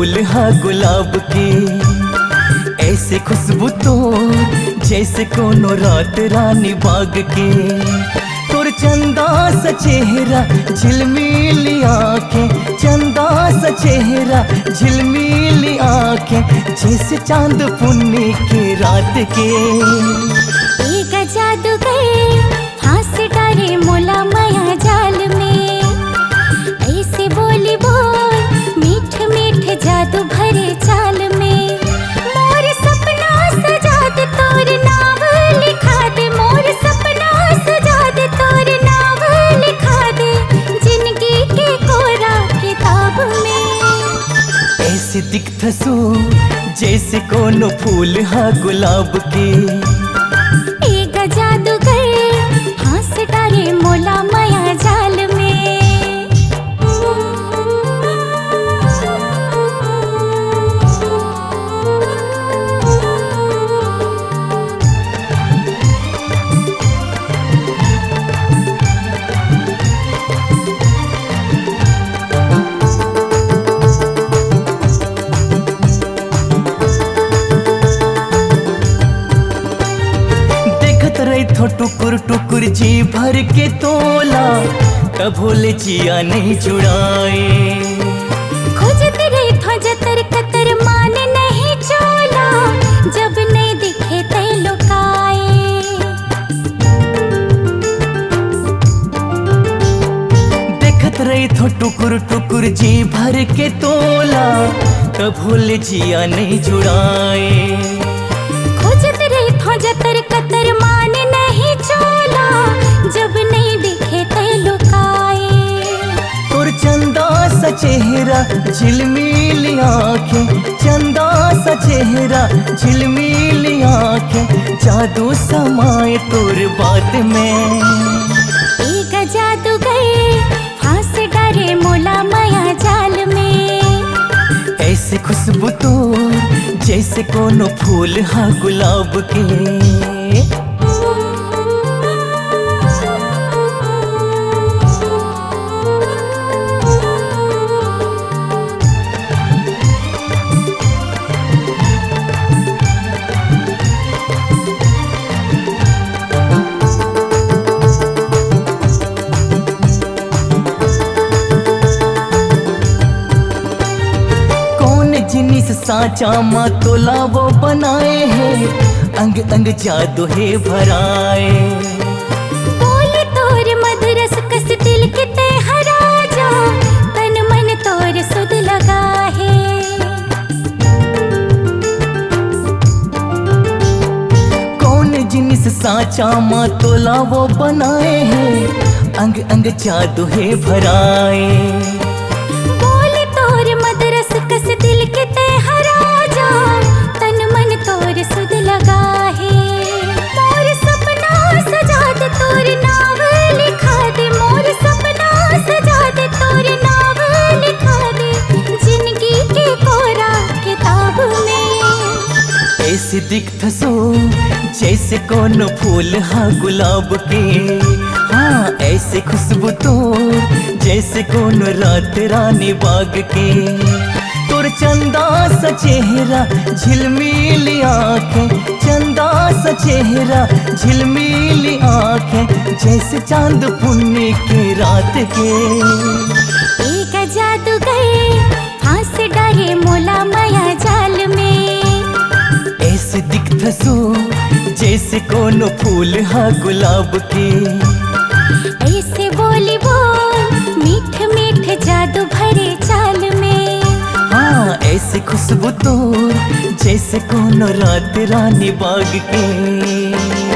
फूल हा गुलाब के, ऐसे खुशबू तो जैसे कोनो रात रानी बाग के। तोर चंदा सा चेहरा झिलमिली आँखें, चंदा सा चेहरा झिलमिली आँखें, जैसे चांद पुन्नी के रात के। एक जादूगर फांस डाले मोला माया जाल में, ऐसे बोली बोल मीठ मीठ जादू भरे चाल में। मोर सपना सजा दे तोर नाम लिखा दे, मोर सपना सजा दे तोर नाम लिखा दे, जिंदगी के कोरा किताब में। ऐसे दिखथसो जैसे कोनो फूल हा गुलाब के। एक जादूगर फांस डाले मोला माया जाल में। थो टुकुर टुकुर जी भर के तोला, तब भोले जिया नहीं जुड़ाए। खोजते रहे थो जतर कतर मान नहीं चोला, जब नहीं दिखे ते लुकाए। देखत रही थो टुकुर टुकुर जी भर के तोला, तब भोले जिया नहीं जुड़ाए। खोजते रहे थो जतर कतर मान नहीं चोला, जब नहीं दिखे ते लुकाए। तोर चंदा सा चेहरा झिलमिली आँखें, चंदा सा चेहरा झिलमिली आँखें, जादू समाए तोर बात में। एक जादूगर फांस डाले मोला माया जाल में। ऐसे खुशबू तो जैसे कोनो फूल हा गुलाब के। जिनिस साचा माँ तोला वो बनाए हैं, अंग अंग जादू है भराए। बोले तोर मधुरस कस दिल के ते हरा जा, तन मन तोर सुध लगा है। कौन जिनिस साचा माँ तोला वो बनाए हैं, अंग अंग जादू है भराए। बोले तोर मधुरस कस दिल के ते हरा जा, तन मन तोर सुध लगा है। मोर सपना सजा दे तोर नाम लिखा दे, मोर सपना सजा दे तोर नाम लिखा दे, जिंदगी के कोरा किताब में। ऐसे दिखथसो जैसे कोनो फूल हा गुलाब के। हाँ ऐसे खुशबू तो जैसे कोनो रात रानी बाग के। तोर चंदा सा चेहरा झिलमिली आँखें, चंदा सा चेहरा झिलमिली आँखें, जैसे चांद पुन्नी के रात के। एक जादूगर फांस डाले मोला माया जाल में। ऐसे दिखथसो जैसे कोनो फूल हा गुलाब के। ऐसे बोली बोल मीठ मीठ जादू भरे चाल में। हाँ ऐसे खुशबू तो जैसे कोनो रात रानी बाग के।